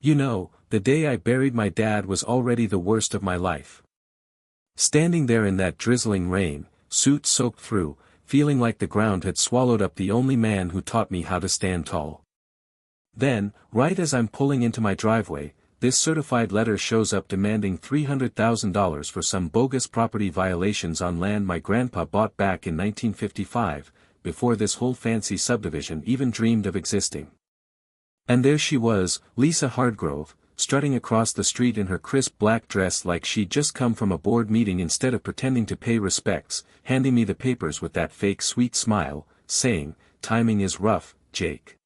You know, the day I buried my dad was already the worst of my life. Standing there in that drizzling rain, suit soaked through, feeling like the ground had swallowed up the only man who taught me how to stand tall. Then, right as I'm pulling into my driveway, this certified letter shows up demanding $300,000 for some bogus property violations on land my grandpa bought back in 1955, before this whole fancy subdivision even dreamed of existing. And there she was, Lisa Hardgrove, strutting across the street in her crisp black dress like she'd just come from a board meeting instead of pretending to pay respects, handing me the papers with that fake sweet smile, saying, "Timing is rough, Jake.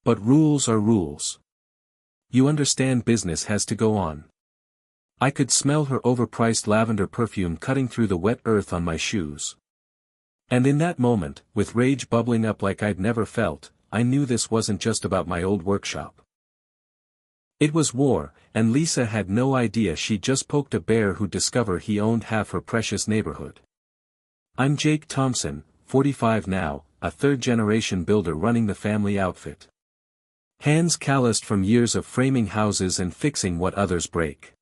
But rules are rules. You understand, business has to go on." I could smell her overpriced lavender perfume cutting through the wet earth on my shoes. And in that moment, with rage bubbling up like I'd never felt, I knew this wasn't just about my old workshop. It was war, and Lisa had no idea she'd just poked a bear who'd discover he owned half her precious neighborhood. I'm Jake Thompson, 45 now, a third-generation builder running the family outfit. Hands calloused from years of framing houses and fixing what others break.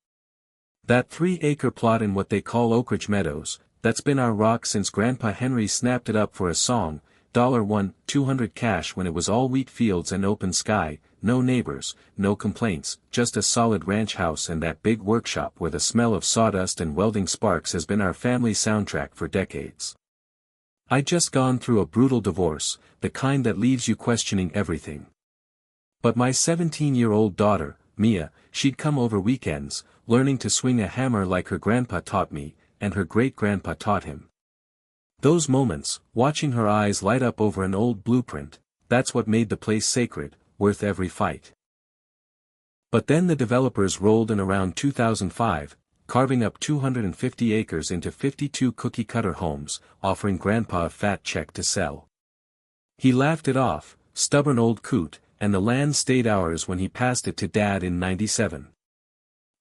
That 3-acre plot in what they call Oak Ridge Meadows, that's been our rock since Grandpa Henry snapped it up for a song, $200 cash when it was all wheat fields and open sky, no neighbors, no complaints, just a solid ranch house and that big workshop where the smell of sawdust and welding sparks has been our family soundtrack for decades. I'd just gone through a brutal divorce, the kind that leaves you questioning everything. But my 17-year-old daughter, Mia, she'd come over weekends, learning to swing a hammer like her grandpa taught me, and her great-grandpa taught him. Those moments, watching her eyes light up over an old blueprint, that's what made the place sacred, worth every fight. But then the developers rolled in around 2005, carving up 250 acres into 52 cookie-cutter homes, offering Grandpa a fat check to sell. He laughed it off, stubborn old coot, and the land stayed ours when he passed it to Dad in '97.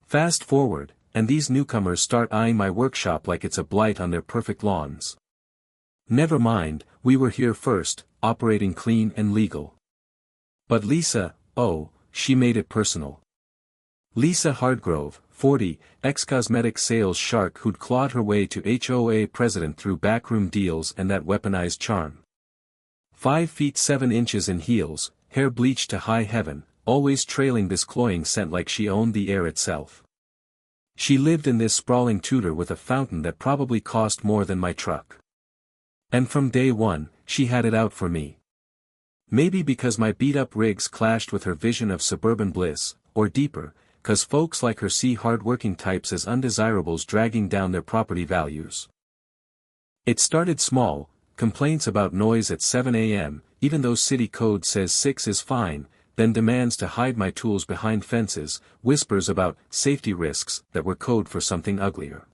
Fast forward, and these newcomers start eyeing my workshop like it's a blight on their perfect lawns. Never mind, we were here first, operating clean and legal. But Lisa, oh, she made it personal. Lisa Hardgrove, 40, ex-cosmetic sales shark who'd clawed her way to HOA president through backroom deals and that weaponized charm. 5 feet 7 inches in heels, hair bleached to high heaven, always trailing this cloying scent like she owned the air itself. She lived in this sprawling Tudor with a fountain that probably cost more than my truck. And from day one, she had it out for me. Maybe because my beat-up rigs clashed with her vision of suburban bliss, or deeper, 'cause folks like her see hard-working types as undesirables dragging down their property values. It started small, complaints about noise at 7 a.m., even though city code says 6 is fine, then demands to hide my tools behind fences, whispers about safety risks that were code for something uglier.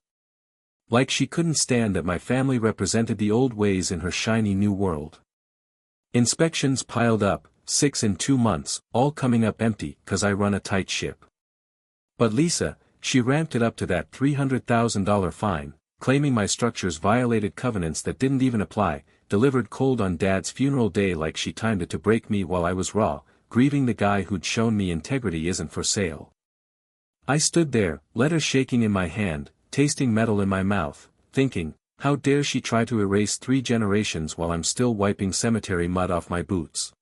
Like she couldn't stand that my family represented the old ways in her shiny new world. Inspections piled up, 6 in 2 months, all coming up empty 'cause I run a tight ship. But Lisa, she ramped it up to that $300,000 fine, claiming my structures violated covenants that didn't even apply, delivered cold on Dad's funeral day like she timed it to break me while I was raw, grieving the guy who'd shown me integrity isn't for sale. I stood there, letter shaking in my hand, tasting metal in my mouth, thinking, how dare she try to erase 3 generations while I'm still wiping cemetery mud off my boots.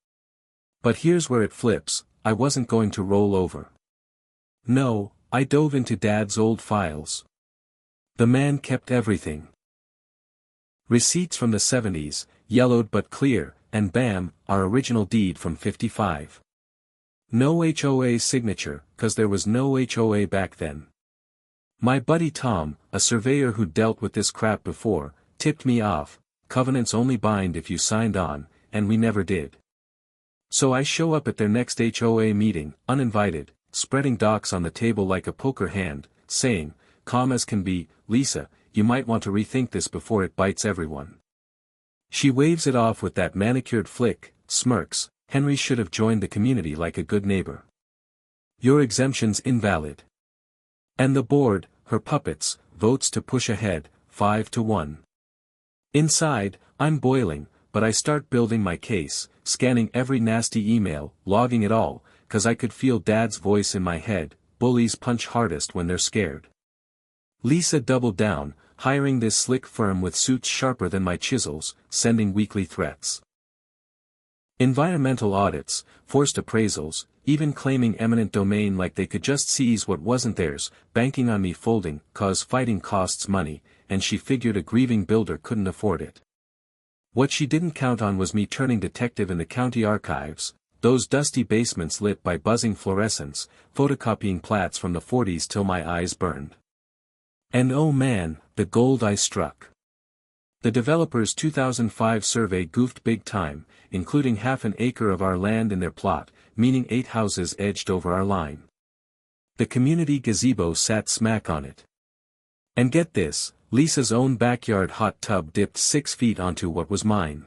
But here's where it flips, I wasn't going to roll over. No, I dove into Dad's old files. The man kept everything. Receipts from the 70s, yellowed but clear, and bam, our original deed from '55. No HOA signature, 'cause there was no HOA back then. My buddy Tom, a surveyor who'd dealt with this crap before, tipped me off, covenants only bind if you signed on, and we never did. So I show up at their next HOA meeting, uninvited, spreading docs on the table like a poker hand, saying, calm as can be, Lisa, you might want to rethink this before it bites everyone. She waves it off with that manicured flick, smirks, Henry should have joined the community like a good neighbor. Your exemption's invalid. And the board, her puppets, votes to push ahead, 5-1. Inside, I'm boiling, but I start building my case, scanning every nasty email, logging it all, 'cause I could feel Dad's voice in my head, bullies punch hardest when they're scared. Lisa doubled down, hiring this slick firm with suits sharper than my chisels, sending weekly threats. Environmental audits, forced appraisals, even claiming eminent domain like they could just seize what wasn't theirs, banking on me folding, 'cause fighting costs money, and she figured a grieving builder couldn't afford it. What she didn't count on was me turning detective in the county archives, those dusty basements lit by buzzing fluorescents, photocopying plats from the 40s till my eyes burned. And oh man, the gold I struck. The developer's 2005 survey goofed big time, including half an acre of our land in their plot, meaning 8 houses edged over our line. The community gazebo sat smack on it. And get this, Lisa's own backyard hot tub dipped 6 feet onto what was mine.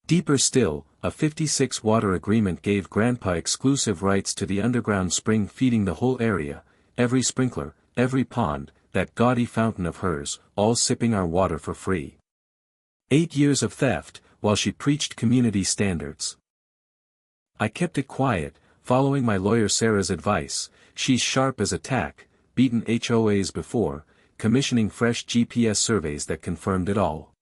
Deeper still, a 56-water agreement gave Grandpa exclusive rights to the underground spring feeding the whole area, every sprinkler, every pond, that gaudy fountain of hers, all sipping our water for free. 8 years of theft, while she preached community standards. I kept it quiet, following my lawyer Sarah's advice. She's sharp as a tack, beaten HOAs before, commissioning fresh GPS surveys that confirmed it all.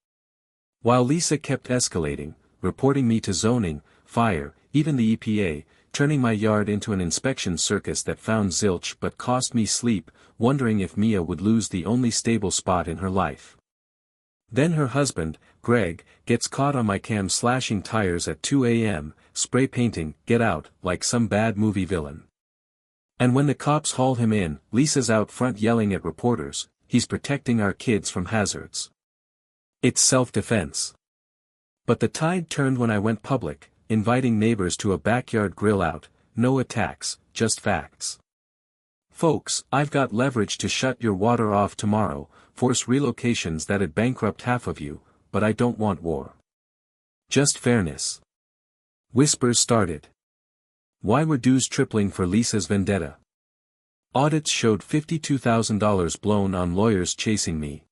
While Lisa kept escalating, reporting me to zoning, fire, even the EPA, turning my yard into an inspection circus that found zilch but cost me sleep, wondering if Mia would lose the only stable spot in her life. Then her husband, Greg, gets caught on my cam slashing tires at 2 a.m., spray painting, "Get out," like some bad movie villain. And when the cops haul him in, Lisa's out front yelling at reporters, "He's protecting our kids from hazards. It's self-defense." But the tide turned when I went public, inviting neighbors to a backyard grill out, no attacks, just facts. "Folks, I've got leverage to shut your water off tomorrow, force relocations that'd bankrupt half of you, but I don't want war. Just fairness." Whispers started. Why were dues tripling for Lisa's vendetta? Audits showed $52,000 blown on lawyers chasing me.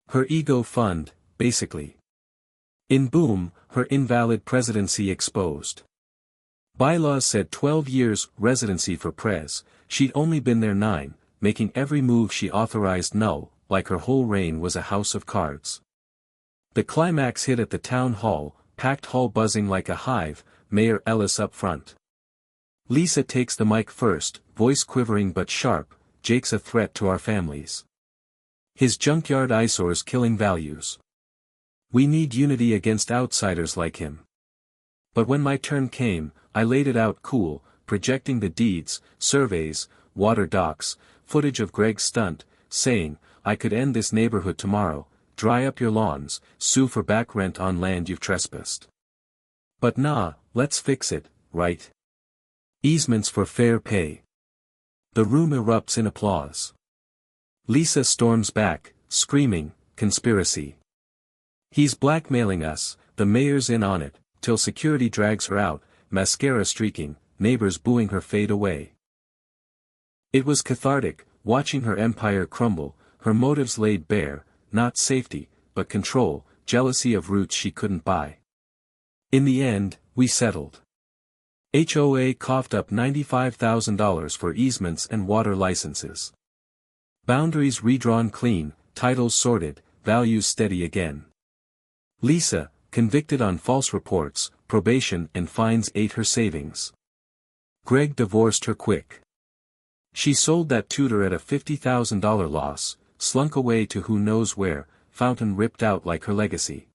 Her ego fund, basically. In boom, her invalid presidency exposed. Bylaws said 12 years residency for Prez, she'd only been there 9, making every move she authorized null, like her whole reign was a house of cards. The climax hit at the town hall, packed hall buzzing like a hive, Mayor Ellis up front. Lisa takes the mic first, voice quivering but sharp, "Jake's a threat to our families. His junkyard eyesores killing values. We need unity against outsiders like him." But when my turn came, I laid it out cool, projecting the deeds, surveys, water docs, footage of Greg's stunt, saying, "I could end this neighborhood tomorrow, dry up your lawns, sue for back rent on land you've trespassed. But nah, let's fix it, right? Easements for fair pay." The room erupts in applause. Lisa storms back, screaming, "Conspiracy. He's blackmailing us, the mayor's in on it," till security drags her out, mascara streaking, neighbors booing her fade away. It was cathartic, watching her empire crumble, her motives laid bare, not safety, but control, jealousy of roots she couldn't buy. In the end, we settled. HOA coughed up $95,000 for easements and water licenses. Boundaries redrawn clean, titles sorted, values steady again. Lisa, convicted on false reports, probation and fines ate her savings. Greg divorced her quick. She sold that tutor at a $50,000 loss, slunk away to who knows where, fountain ripped out like her legacy.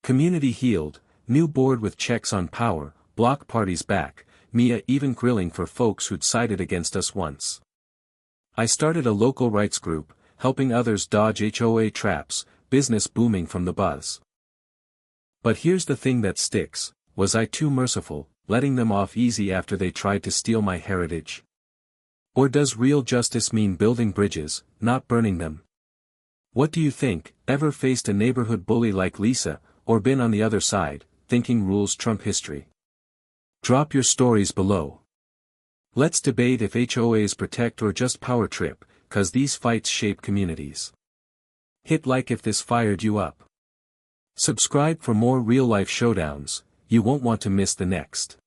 Community healed, new board with checks on power, block parties back, Mia even grilling for folks who'd sided against us once. I started a local rights group, helping others dodge HOA traps, business booming from the buzz. But here's the thing that sticks, was I too merciful, letting them off easy after they tried to steal my heritage? Or does real justice mean building bridges, not burning them? What do you think? Ever faced a neighborhood bully like Lisa, or been on the other side, thinking rules trump history? Drop your stories below. Let's debate if HOAs protect or just power trip, 'cause these fights shape communities. Hit like if this fired you up. Subscribe for more real-life showdowns, you won't want to miss the next.